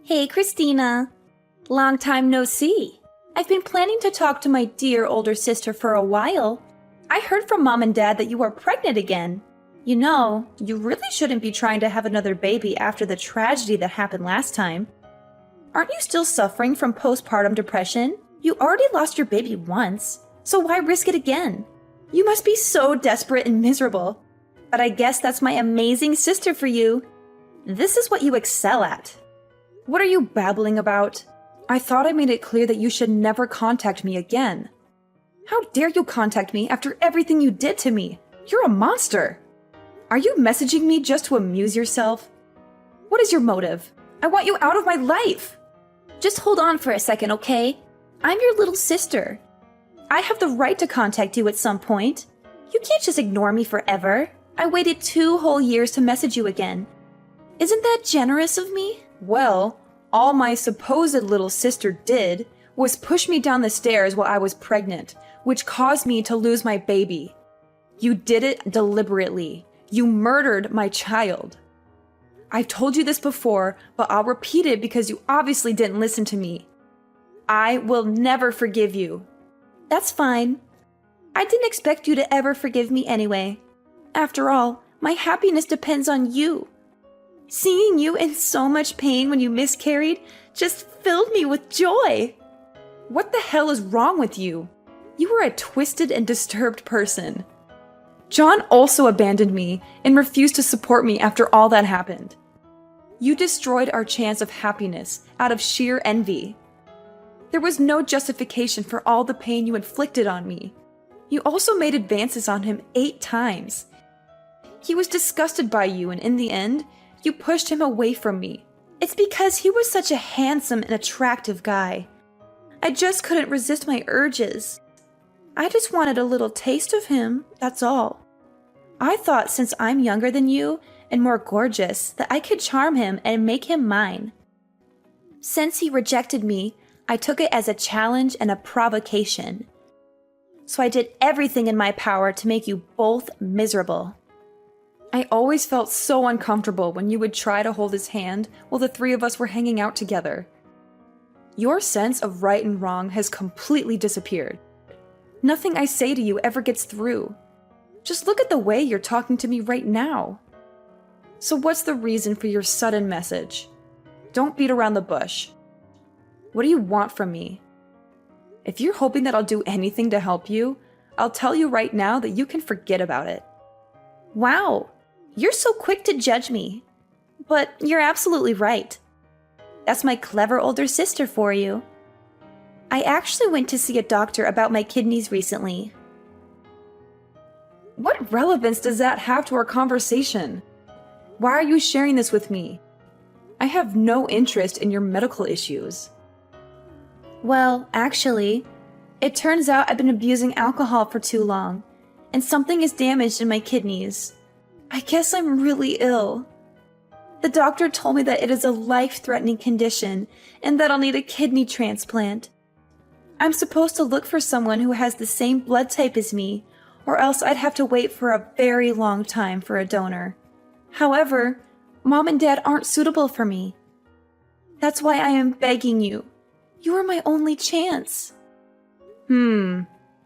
Hey, Christina. Long time no see. I've been planning to talk to my dear older sister for a while. I heard from Mom and Dad that you are pregnant again. You know, you really shouldn't be trying to have another baby after the tragedy that happened last time. Aren't you still suffering from postpartum depression? You already lost your baby once, so why risk it again? You must be so desperate and miserable. But I guess that's my amazing sister for you. This is what you excel at. What are you babbling about? I thought I made it clear that you should never contact me again. How dare you contact me after everything you did to me? You're a monster. Are you messaging me just to amuse yourself? What is your motive? I want you out of my life. Just hold on for a second, okay? I'm your little sister. I have the right to contact you at some point. You can't just ignore me forever. I waited 2 whole years to message you again. Isn't that generous of me? Well, all my supposed little sister did was push me down the stairs while I was pregnant, which caused me to lose my baby. You did it deliberately. You murdered my child. I've told you this before, but I'll repeat it because you obviously didn't listen to me. I will never forgive you. That's fine. I didn't expect you to ever forgive me anyway. After all, my happiness depends on you. Seeing you in so much pain when you miscarried just filled me with joy. What the hell is wrong with you? You are a twisted and disturbed person. John also abandoned me and refused to support me after all that happened. You destroyed our chance of happiness out of sheer envy. There was no justification for all the pain you inflicted on me. You also made advances on him 8 times. He was disgusted by you, and in the end, you pushed him away from me. It's because he was such a handsome and attractive guy. I just couldn't resist my urges. I just wanted a little taste of him, that's all. I thought since I'm younger than you and more gorgeous that I could charm him and make him mine. Since he rejected me, I took it as a challenge and a provocation. So I did everything in my power to make you both miserable. I always felt so uncomfortable when you would try to hold his hand while the 3 of us were hanging out together. Your sense of right and wrong has completely disappeared. Nothing I say to you ever gets through. Just look at the way you're talking to me right now. So what's the reason for your sudden message? Don't beat around the bush. What do you want from me? If you're hoping that I'll do anything to help you, I'll tell you right now that you can forget about it. Wow, you're so quick to judge me. But you're absolutely right. That's my clever older sister for you. I actually went to see a doctor about my kidneys recently. What relevance does that have to our conversation? Why are you sharing this with me? I have no interest in your medical issues. Well, actually, it turns out I've been abusing alcohol for too long, and something is damaged in my kidneys. I guess I'm really ill. The doctor told me that it is a life-threatening condition and that I'll need a kidney transplant. I'm supposed to look for someone who has the same blood type as me, or else I'd have to wait for a very long time for a donor. However, Mom and Dad aren't suitable for me. That's why I am begging you. You are my only chance.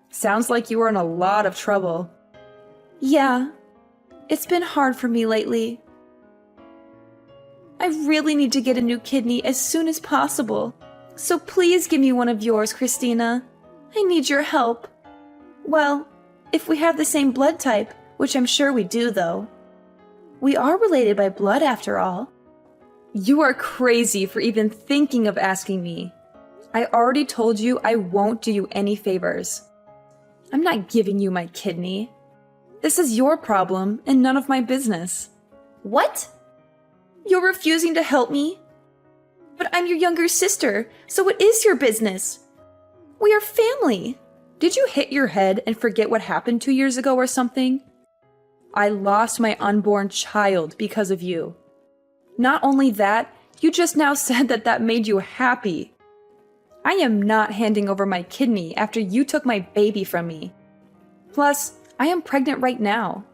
Sounds like you are in a lot of trouble. Yeah, it's been hard for me lately. I really need to get a new kidney as soon as possible. So please give me one of yours, Christina. I need your help. Well, if we have the same blood type, which I'm sure we do though. We are related by blood after all. You are crazy for even thinking of asking me. I already told you I won't do you any favors. I'm not giving you my kidney. This is your problem and none of my business. What? You're refusing to help me? But I'm your younger sister, so it is your business. We are family. Did you hit your head and forget what happened 2 years ago or something? I lost my unborn child because of you. Not only that, you just now said that that made you happy. I am not handing over my kidney after you took my baby from me. Plus, I am pregnant right now.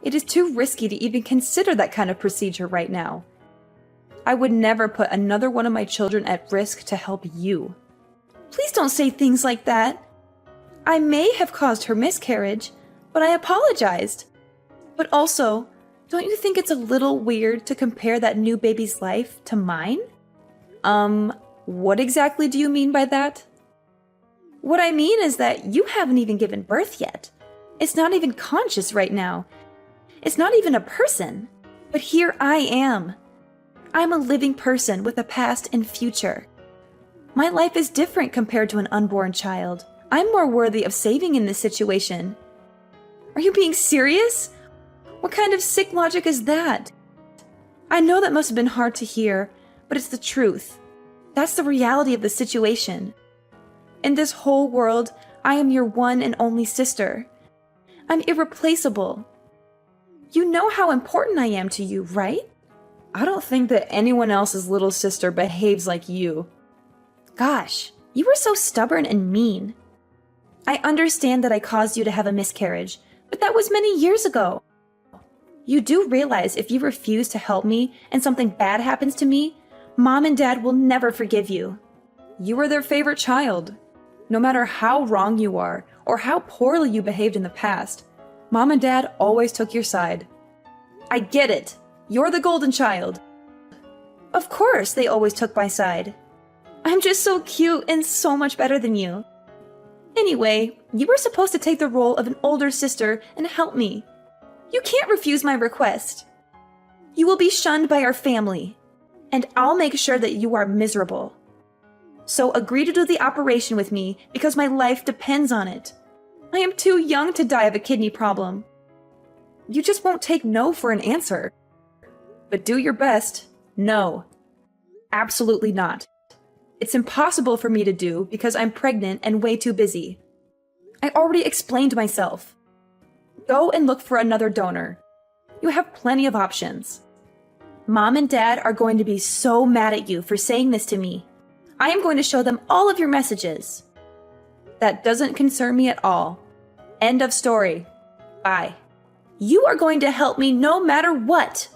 It is too risky to even consider that kind of procedure right now. I would never put another one of my children at risk to help you. Please don't say things like that. I may have caused her miscarriage, but I apologized. But also, don't you think it's a little weird to compare that new baby's life to mine? What exactly do you mean by that? What I mean is that you haven't even given birth yet. It's not even conscious right now. It's not even a person. But here I am. I'm a living person with a past and future. My life is different compared to an unborn child. I'm more worthy of saving in this situation. Are you being serious? What kind of sick logic is that? I know that must have been hard to hear, but it's the truth. That's the reality of the situation. In this whole world, I am your one and only sister. I'm irreplaceable. You know how important I am to you, right? I don't think that anyone else's little sister behaves like you. Gosh, you were so stubborn and mean. I understand that I caused you to have a miscarriage, but that was many years ago. You do realize if you refuse to help me and something bad happens to me, Mom and Dad will never forgive you. You were their favorite child. No matter how wrong you are or how poorly you behaved in the past, Mom and Dad always took your side. I get it. You're the golden child. Of course they always took my side. I'm just so cute and so much better than you. Anyway, you were supposed to take the role of an older sister and help me. You can't refuse my request. You will be shunned by our family, and I'll make sure that you are miserable. So agree to do the operation with me because my life depends on it. I am too young to die of a kidney problem. You just won't take no for an answer. But do your best. No. Absolutely not. It's impossible for me to do because I'm pregnant and way too busy. I already explained myself. Go and look for another donor. You have plenty of options. Mom and Dad are going to be so mad at you for saying this to me. I am going to show them all of your messages. That doesn't concern me at all. End of story. Bye. You are going to help me no matter what.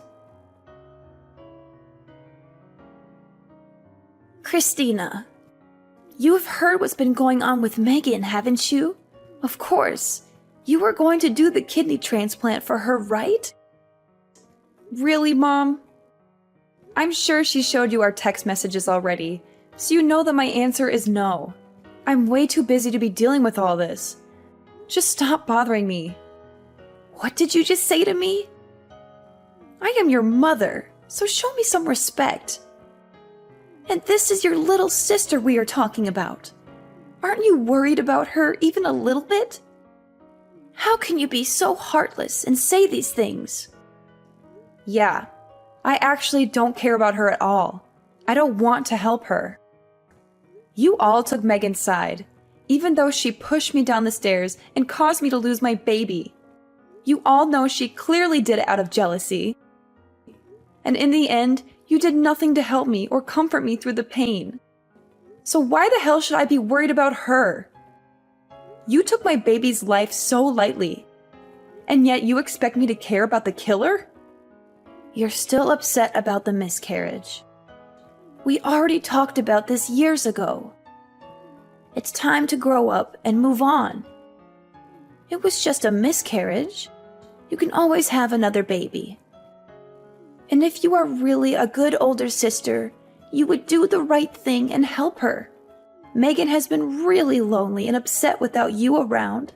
Christina, you have heard what's been going on with Megan, haven't you? Of course. You are going to do the kidney transplant for her, right? Really, Mom? I'm sure she showed you our text messages already, so you know that my answer is no. I'm way too busy to be dealing with all this. Just stop bothering me. What did you just say to me? I am your mother, so show me some respect. And this is your little sister we are talking about. Aren't you worried about her even a little bit? How can you be so heartless and say these things? Yeah, I actually don't care about her at all. I don't want to help her. You all took Megan's side, even though she pushed me down the stairs and caused me to lose my baby. You all know she clearly did it out of jealousy. And in the end, you did nothing to help me or comfort me through the pain. So why the hell should I be worried about her? You took my baby's life so lightly, and yet you expect me to care about the killer? You're still upset about the miscarriage. We already talked about this years ago. It's time to grow up and move on. It was just a miscarriage. You can always have another baby. And if you are really a good older sister, you would do the right thing and help her. Megan has been really lonely and upset without you around.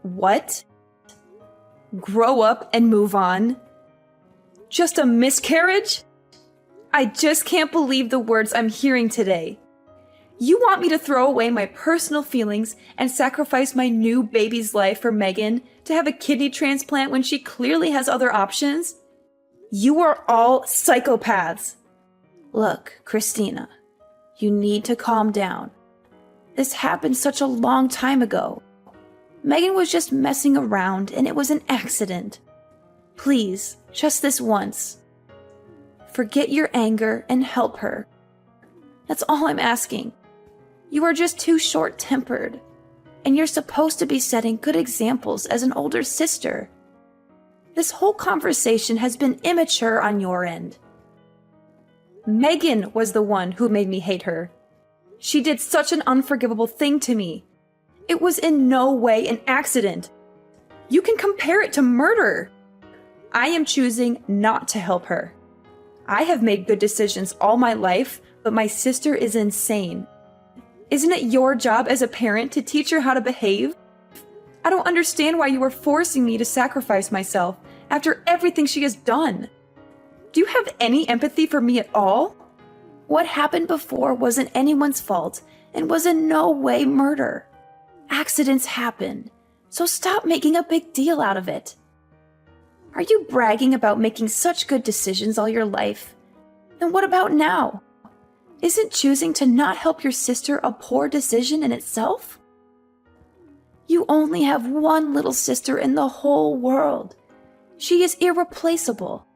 What? Grow up and move on? Just a miscarriage? I just can't believe the words I'm hearing today. You want me to throw away my personal feelings and sacrifice my new baby's life for Megan to have a kidney transplant when she clearly has other options? You are all psychopaths. Look, Christina, you need to calm down. This happened such a long time ago. Megan was just messing around and it was an accident. Please, just this once. Forget your anger and help her. That's all I'm asking. You are just too short-tempered, and you're supposed to be setting good examples as an older sister. This whole conversation has been immature on your end. Megan was the one who made me hate her. She did such an unforgivable thing to me. It was in no way an accident. You can compare it to murder. I am choosing not to help her. I have made good decisions all my life, but my sister is insane. Isn't it your job as a parent to teach her how to behave? I don't understand why you are forcing me to sacrifice myself after everything she has done. Do you have any empathy for me at all? What happened before wasn't anyone's fault and was in no way murder. Accidents happen, so stop making a big deal out of it. Are you bragging about making such good decisions all your life? Then what about now? Isn't choosing to not help your sister a poor decision in itself? You only have one little sister in the whole world. She is irreplaceable.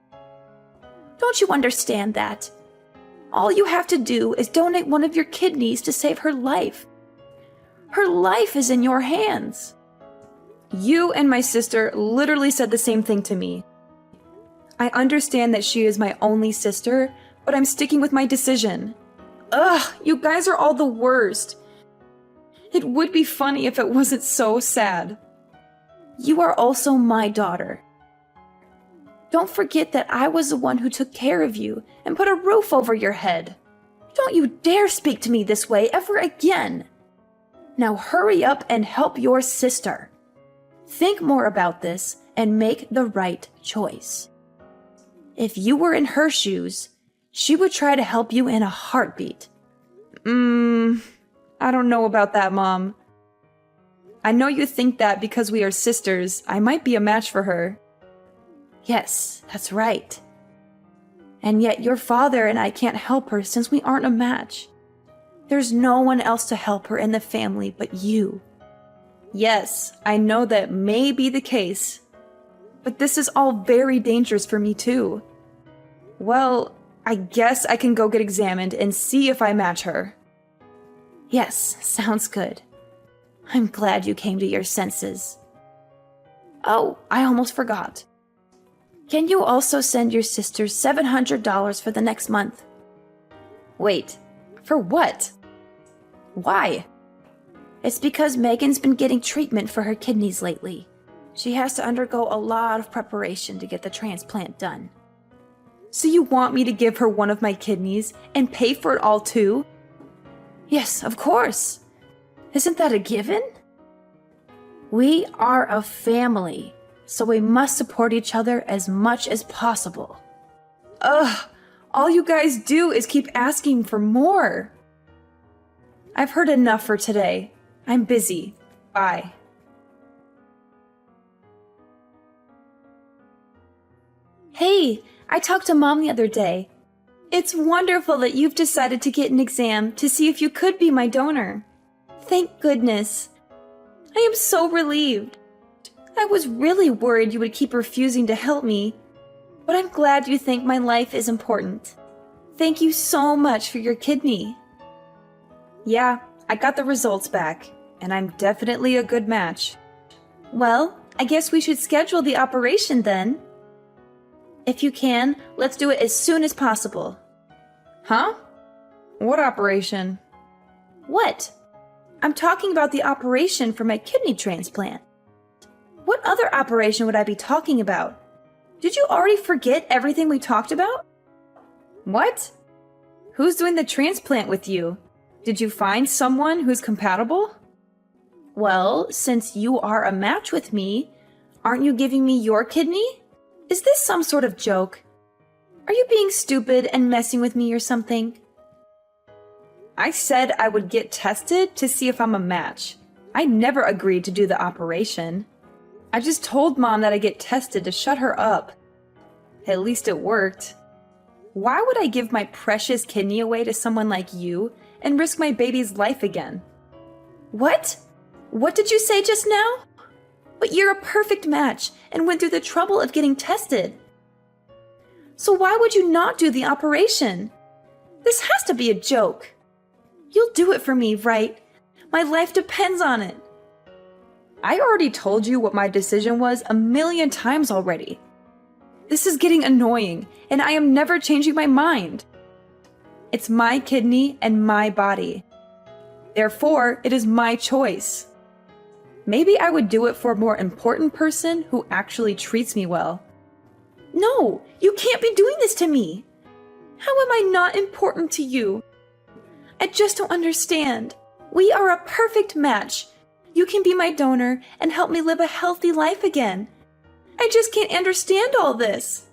Don't you understand that? All you have to do is donate one of your kidneys to save her life. Her life is in your hands. You and my sister literally said the same thing to me. I understand that she is my only sister, but I'm sticking with my decision. Ugh, you guys are all the worst. It would be funny if it wasn't so sad. You are also my daughter. Don't forget that I was the one who took care of you and put a roof over your head. Don't you dare speak to me this way ever again. Now hurry up and help your sister. Think more about this and make the right choice. If you were in her shoes, she would try to help you in a heartbeat. I don't know about that, Mom. I know you think that because we are sisters, I might be a match for her. Yes, that's right. And yet your father and I can't help her since we aren't a match. There's no one else to help her in the family but you. Yes, I know that may be the case, but this is all very dangerous for me too. Well, I guess I can go get examined and see if I match her. Yes, sounds good. I'm glad you came to your senses. Oh, I almost forgot. Can you also send your sister $700 for the next month? Wait, for what? Why? It's because Megan's been getting treatment for her kidneys lately. She has to undergo a lot of preparation to get the transplant done. So you want me to give her one of my kidneys and pay for it all too? Yes, of course. Isn't that a given? We are a family, so we must support each other as much as possible. Ugh, all you guys do is keep asking for more. I've heard enough for today. I'm busy. Bye. Hey, I talked to Mom the other day. It's wonderful that you've decided to get an exam to see if you could be my donor. Thank goodness. I am so relieved. I was really worried you would keep refusing to help me, but I'm glad you think my life is important. Thank you so much for your kidney. Yeah, I got the results back, and I'm definitely a good match. Well, I guess we should schedule the operation then. If you can, let's do it as soon as possible. Huh? What operation? What? I'm talking about the operation for my kidney transplant. What other operation would I be talking about? Did you already forget everything we talked about? What? Who's doing the transplant with you? Did you find someone who's compatible? Well, since you are a match with me, aren't you giving me your kidney? Is this some sort of joke? Are you being stupid and messing with me or something? I said I would get tested to see if I'm a match. I never agreed to do the operation. I just told Mom that I get tested to shut her up. At least it worked. Why would I give my precious kidney away to someone like you and risk my baby's life again? What? What did you say just now? But you're a perfect match and went through the trouble of getting tested. So why would you not do the operation? This has to be a joke. You'll do it for me, right? My life depends on it. I already told you what my decision was 1,000,000 times already. This is getting annoying, and I am never changing my mind. It's my kidney and my body. Therefore, it is my choice. Maybe I would do it for a more important person who actually treats me well. No, you can't be doing this to me. How am I not important to you? I just don't understand. We are a perfect match. You can be my donor and help me live a healthy life again. I just can't understand all this.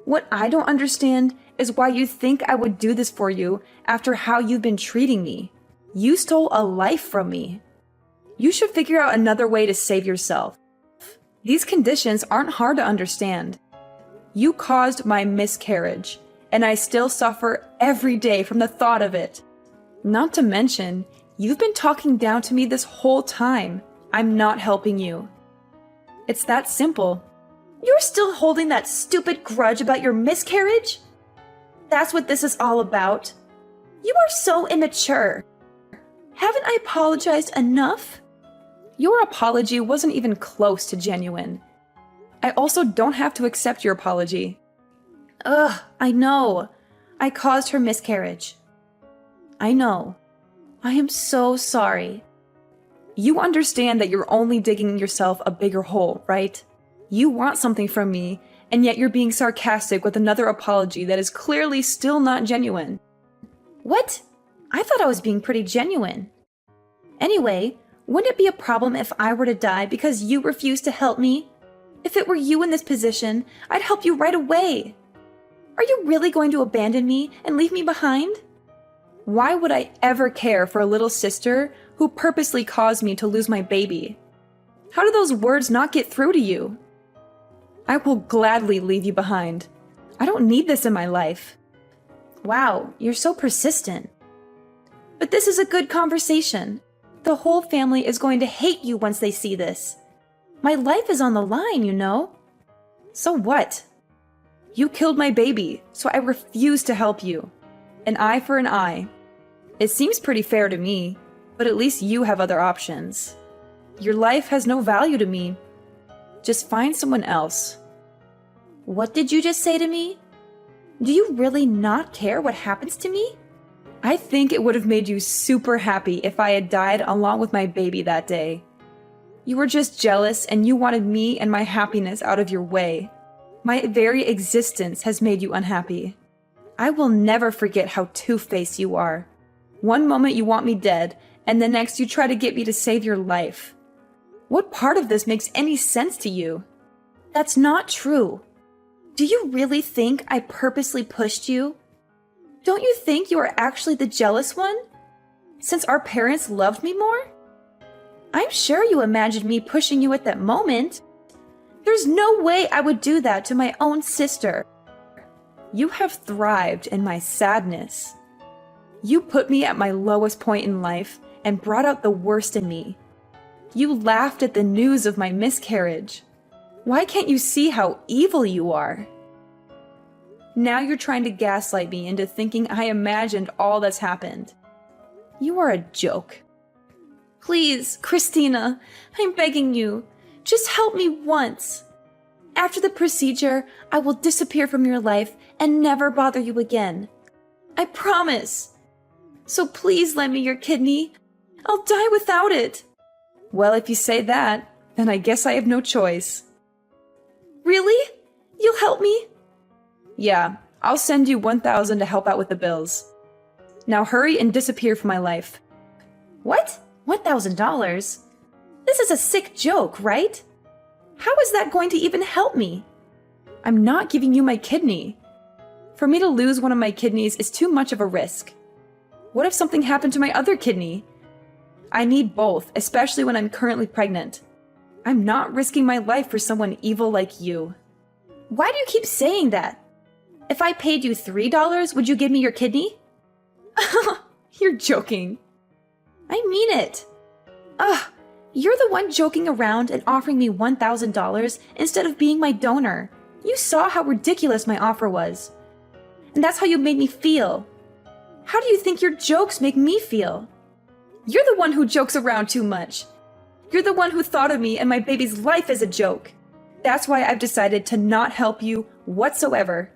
What I don't understand is why you think I would do this for you after how you've been treating me. You stole a life from me. You should figure out another way to save yourself. These conditions aren't hard to understand. You caused my miscarriage, and I still suffer every day from the thought of it. Not to mention, you've been talking down to me this whole time. I'm not helping you. It's that simple. You're still holding that stupid grudge about your miscarriage? That's what this is all about. You are so immature. Haven't I apologized enough? Your apology wasn't even close to genuine. I also don't have to accept your apology. Ugh, I know. I caused her miscarriage. I know. I am so sorry. You understand that you're only digging yourself a bigger hole, right? You want something from me, and yet you're being sarcastic with another apology that is clearly still not genuine. What? I thought I was being pretty genuine. Anyway, wouldn't it be a problem if I were to die because you refused to help me? If it were you in this position, I'd help you right away. Are you really going to abandon me and leave me behind? Why would I ever care for a little sister who purposely caused me to lose my baby? How do those words not get through to you? I will gladly leave you behind. I don't need this in my life. Wow, you're so persistent. But this is a good conversation. The whole family is going to hate you once they see this. My life is on the line, you know. So what? You killed my baby, so I refuse to help you. An eye for an eye. It seems pretty fair to me, but at least you have other options. Your life has no value to me. Just find someone else. What did you just say to me? Do you really not care what happens to me? I think it would have made you super happy if I had died along with my baby that day. You were just jealous and you wanted me and my happiness out of your way. My very existence has made you unhappy. I will never forget how two-faced you are. One moment you want me dead, and the next you try to get me to save your life. What part of this makes any sense to you? That's not true. Do you really think I purposely pushed you? Don't you think you are actually the jealous one? Since our parents loved me more? I'm sure you imagined me pushing you at that moment. There's no way I would do that to my own sister. You have thrived in my sadness. You put me at my lowest point in life and brought out the worst in me. You laughed at the news of my miscarriage. Why can't you see how evil you are? Now you're trying to gaslight me into thinking I imagined all that's happened. You are a joke. Please, Christina, I'm begging you, just help me once. After the procedure, I will disappear from your life and never bother you again. I promise. So please lend me your kidney. I'll die without it. Well, if you say that, then I guess I have no choice. Really? You'll help me? Yeah, I'll send you $1,000 to help out with the bills. Now hurry and disappear from my life. What? $1,000? This is a sick joke, right? How is that going to even help me? I'm not giving you my kidney. For me to lose one of my kidneys is too much of a risk. What if something happened to my other kidney? I need both, especially when I'm currently pregnant. I'm not risking my life for someone evil like you. Why do you keep saying that? If I paid you $3, would you give me your kidney? You're joking. I mean it. Ugh, you're the one joking around and offering me $1,000 instead of being my donor. You saw how ridiculous my offer was. And that's how you made me feel. How do you think your jokes make me feel? You're the one who jokes around too much. You're the one who thought of me and my baby's life as a joke. That's why I've decided to not help you whatsoever.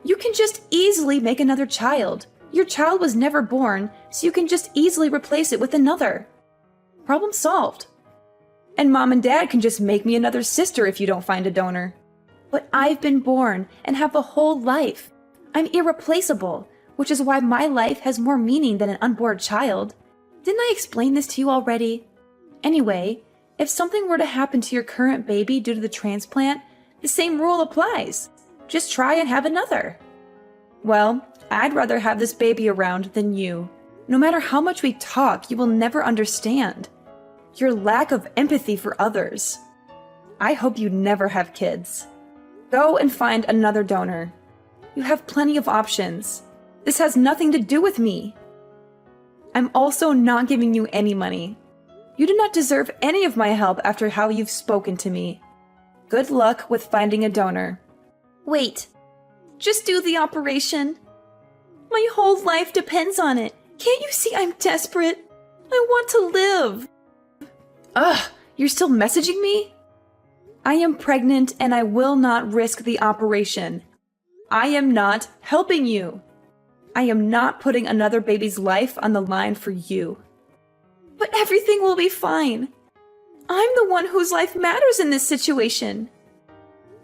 You can just easily make another child. Your child was never born, so you can just easily replace it with another. Problem solved. And Mom and Dad can just make me another sister if you don't find a donor. But I've been born and have a whole life. I'm irreplaceable, which is why my life has more meaning than an unborn child. Didn't I explain this to you already? Anyway, if something were to happen to your current baby due to the transplant, the same rule applies. Just try and have another. Well, I'd rather have this baby around than you. No matter how much we talk, you will never understand. Your lack of empathy for others. I hope you never have kids. Go and find another donor. You have plenty of options. This has nothing to do with me. I'm also not giving you any money. You do not deserve any of my help after how you've spoken to me. Good luck with finding a donor. Wait, just do the operation. My whole life depends on it. Can't you see I'm desperate? I want to live. Ugh, you're still messaging me? I am pregnant and I will not risk the operation. I am not helping you. I am not putting another baby's life on the line for you. But everything will be fine. I'm the one whose life matters in this situation.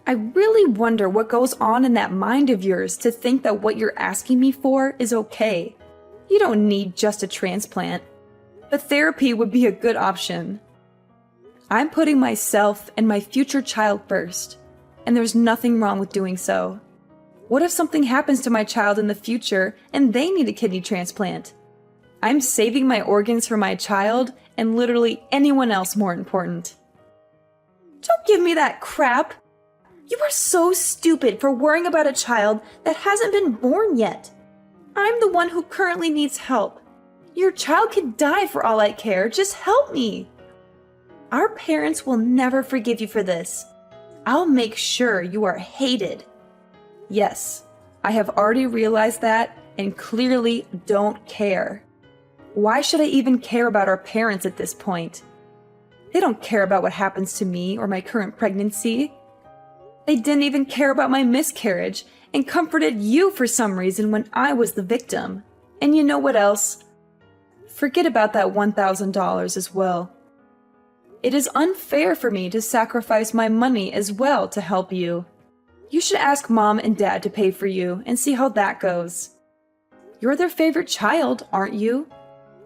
I really wonder what goes on in that mind of yours to think that what you're asking me for is okay. You don't need just a transplant, but therapy would be a good option. I'm putting myself and my future child first, and there's nothing wrong with doing so. What if something happens to my child in the future and they need a kidney transplant? I'm saving my organs for my child and literally anyone else more important. Don't give me that crap. You are so stupid for worrying about a child that hasn't been born yet. I'm the one who currently needs help. Your child could die for all I care. Just help me. Our parents will never forgive you for this. I'll make sure you are hated. Yes, I have already realized that and clearly don't care. Why should I even care about our parents at this point? They don't care about what happens to me or my current pregnancy. They didn't even care about my miscarriage and comforted you for some reason when I was the victim. And you know what else? Forget about that $1,000 as well. It is unfair for me to sacrifice my money as well to help you. You should ask Mom and Dad to pay for you and see how that goes. You're their favorite child, aren't you?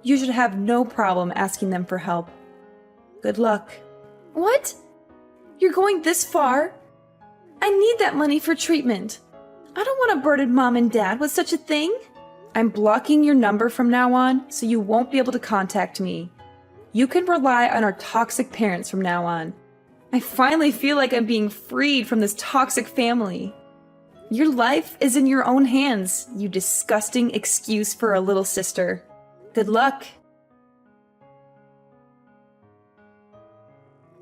You should have no problem asking them for help. Good luck. What? You're going this far? I need that money for treatment. I don't want to burden Mom and Dad with such a thing. I'm blocking your number from now on, so you won't be able to contact me. You can rely on our toxic parents from now on. I finally feel like I'm being freed from this toxic family. Your life is in your own hands, you disgusting excuse for a little sister. Good luck.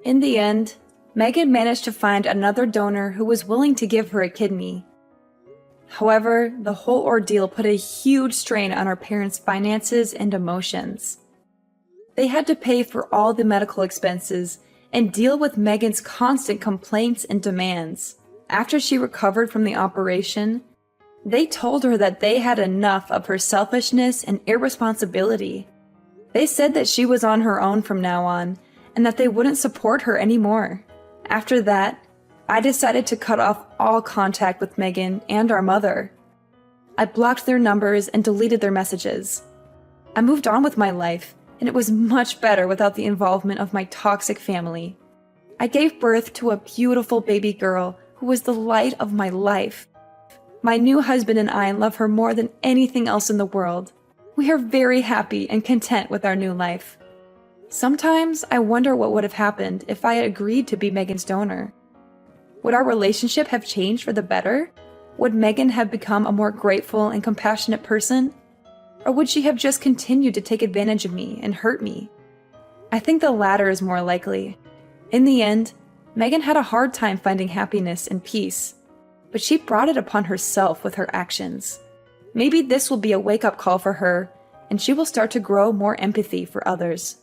In the end, Megan managed to find another donor who was willing to give her a kidney. However, the whole ordeal put a huge strain on her parents' finances and emotions. They had to pay for all the medical expenses and deal with Megan's constant complaints and demands. After she recovered from the operation, they told her that they had enough of her selfishness and irresponsibility. They said that she was on her own from now on, and that they wouldn't support her anymore. After that, I decided to cut off all contact with Megan and our mother. I blocked their numbers and deleted their messages. I moved on with my life, and it was much better without the involvement of my toxic family. I gave birth to a beautiful baby girl who was the light of my life. My new husband and I love her more than anything else in the world. We are very happy and content with our new life. Sometimes I wonder what would have happened if I had agreed to be Megan's donor. Would our relationship have changed for the better? Would Megan have become a more grateful and compassionate person? Or would she have just continued to take advantage of me and hurt me? I think the latter is more likely. In the end, Megan had a hard time finding happiness and peace, but she brought it upon herself with her actions. Maybe this will be a wake-up call for her, and she will start to grow more empathy for others.